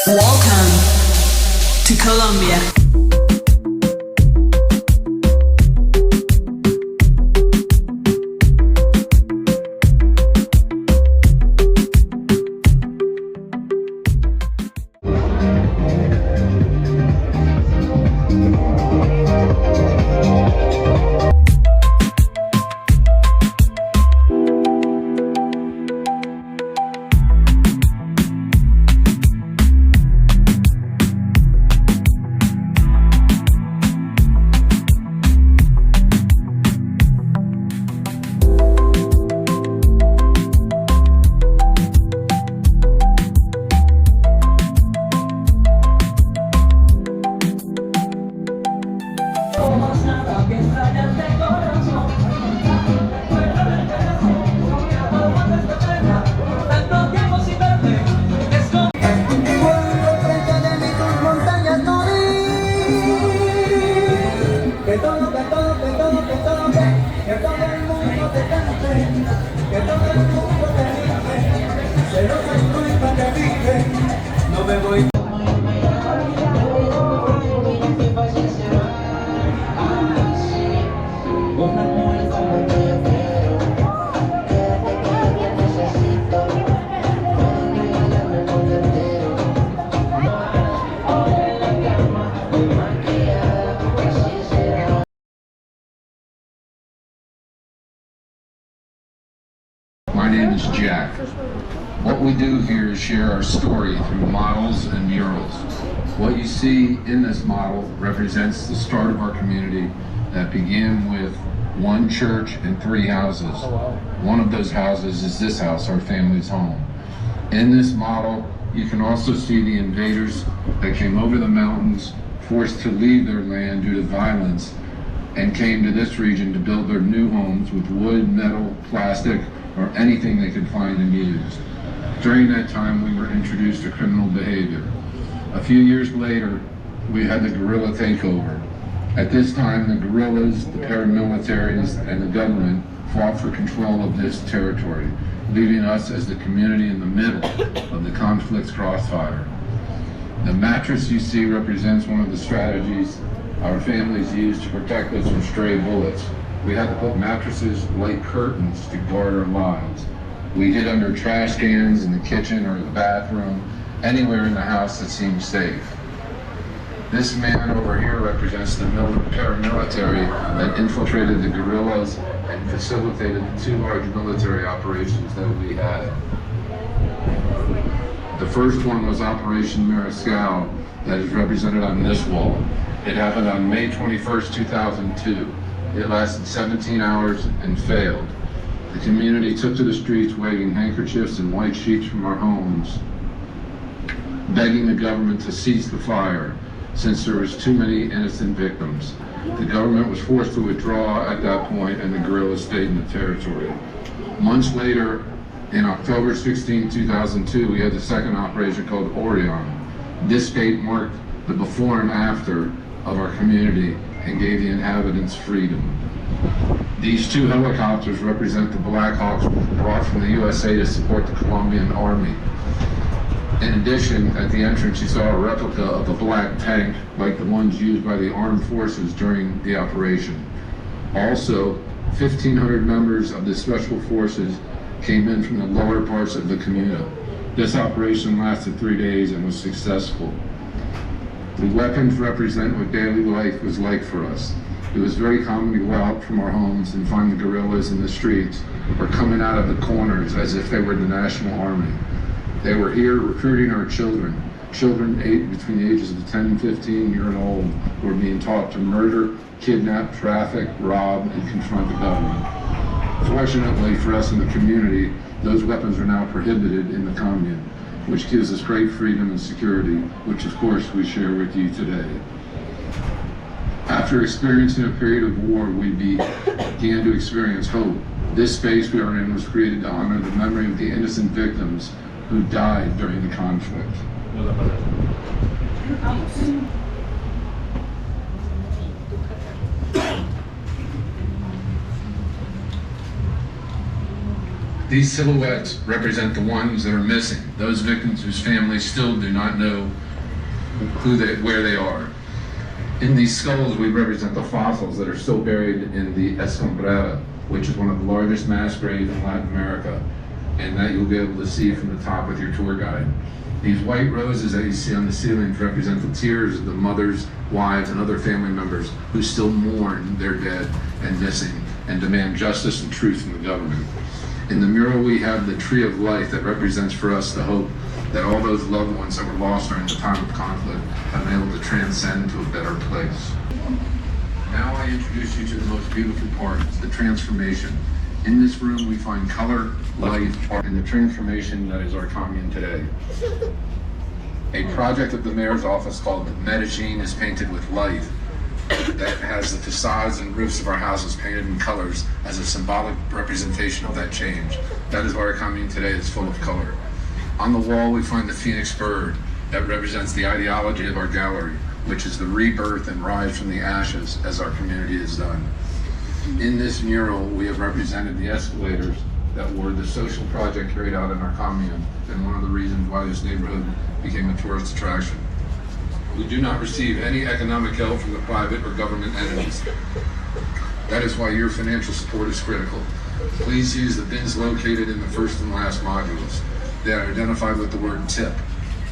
Welcome to Colombia. My name is Jack. What we do here is share our story through models and murals. What you see in this model represents the start of our community that began with one church and 3 houses. One of those houses is this house, our family's home. In this model, you can also see the invaders that came over the mountains, forced to leave their land due to violence, and came to this region to build their new homes with wood, metal, plastic, or anything they could find and use. During that time, we were introduced to criminal behavior. A few years later, we had the guerrilla takeover. At this time, the guerrillas, the paramilitaries, and the government fought for control of this territory, leaving us as the community in the middle of the conflict's crossfire. The mattress you see represents one of the strategies our families used to protect us from stray bullets. We had to put mattresses like curtains to guard our lives. We hid under trash cans in the kitchen or the bathroom, anywhere in the house that seemed safe. This man over here represents the paramilitary that infiltrated the guerrillas and facilitated the 2 large military operations that we had. The first one was Operation Mariscal, that is represented on this wall. It happened on May 21st, 2002. It lasted 17 hours and failed. The community took to the streets waving handkerchiefs and white sheets from our homes, begging the government to cease the fire since there was too many innocent victims. The government was forced to withdraw at that point and the guerrillas stayed in the territory. Months later, in October 16, 2002, we had the second operation called Orion. This date marked the before and after of our community and gave the inhabitants freedom. These 2 helicopters represent the Black Hawks brought from the USA to support the Colombian army. In addition, at the entrance you saw a replica of a black tank like the ones used by the armed forces during the operation. Also, 1,500 members of the special forces came in from the lower parts of the Comuna. This operation lasted 3 days and was successful. The weapons represent what daily life was like for us. It was very common to go out from our homes and find the guerrillas in the streets or coming out of the corners as if they were the National Army. They were here recruiting our children between the ages of 10 and 15 years old who were being taught to murder, kidnap, traffic, rob, and confront the government. Fortunately for us in the community, those weapons are now prohibited in the commune, which gives us great freedom and security, which of course we share with you today. After experiencing a period of war, we began to experience hope. This space we are in was created to honor the memory of the innocent victims who died during the conflict. These silhouettes represent the ones that are missing, those victims whose families still do not know where they are. In these skulls, we represent the fossils that are still buried in the Escombrera, which is one of the largest mass graves in Latin America, and that you'll be able to see from the top with your tour guide. These white roses that you see on the ceilings represent the tears of the mothers, wives, and other family members who still mourn their dead and missing and demand justice and truth from the government. In the mural, we have the tree of life that represents for us the hope that all those loved ones that were lost during the time of conflict have been able to transcend to a better place. Now I introduce you to the most beautiful part, the transformation. In this room, we find color, light, art, and the transformation that is our commune today. A project of the mayor's office called Medellin is painted with light that has the facades and roofs of our houses painted in colors as a symbolic representation of that change. That is why our commune today is full of color. On the wall, we find the phoenix bird that represents the ideology of our gallery, which is the rebirth and rise from the ashes as our community has done. In this mural, we have represented the escalators that were the social project carried out in our commune and one of the reasons why this neighborhood became a tourist attraction. We do not receive any economic help from the private or government entities. That is why your financial support is critical. Please use the bins located in the first and last modules. They are identified with the word tip.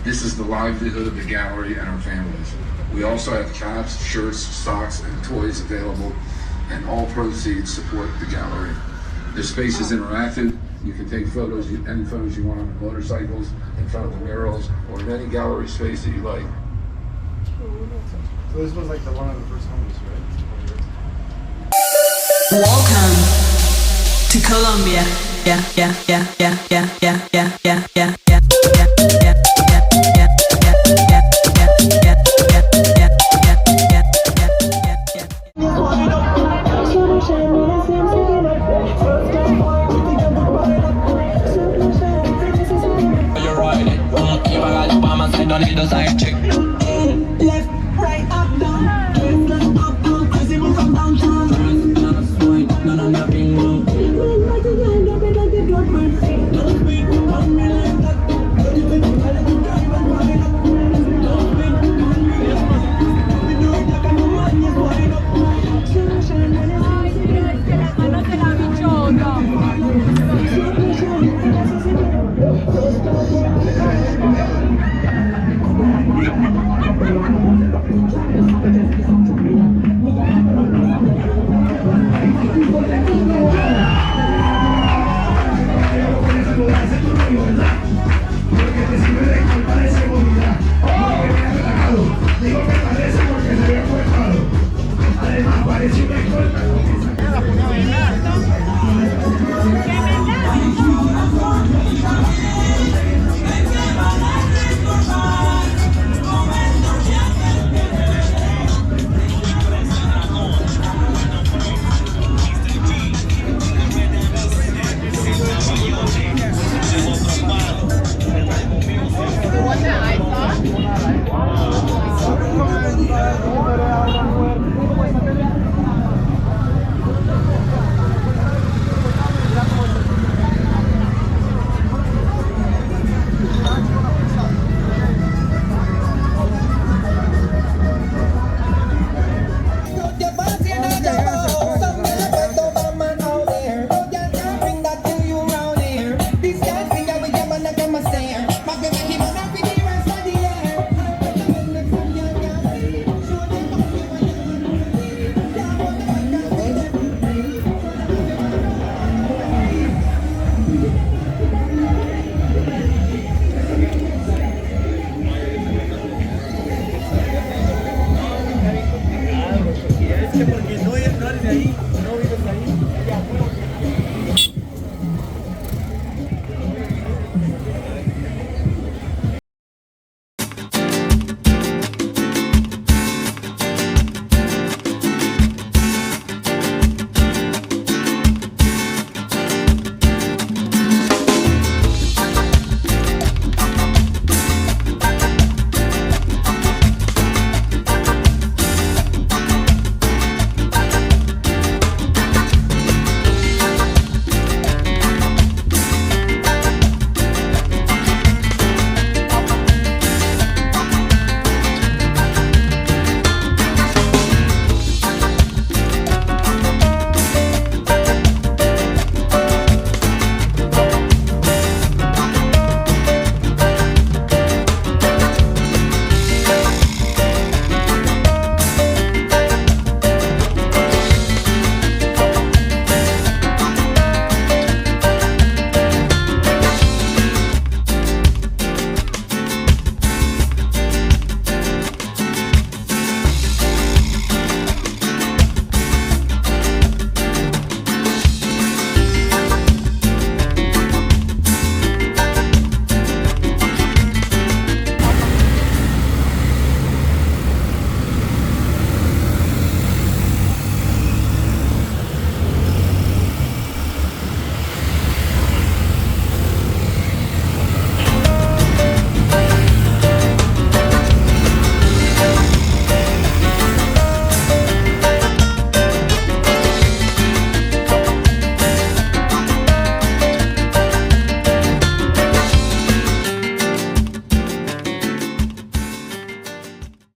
This is the livelihood of the gallery and our families. We also have caps, shirts, socks, and toys available, and all proceeds support the gallery. The space is interactive. You can take photos, any photos you want on the motorcycles, in front of the murals, or in any gallery space that you like. So this was like one of the first homes, right? Welcome to Colombia. Yeah, yeah, yeah, yeah, yeah, yeah, yeah, yeah, yeah, yeah, yeah, yeah. Don't need a side chick. Left, right, up, down. Twist, left, up, down. Crazy will come down to first, swipe, none of nothing new. Like a line, don't be like the drug man. Don't speak, on me like that. Don't you think you had a good drive and ride up? Don't speak, on me like that. We do it like a woman, you wind up. The one that I saw?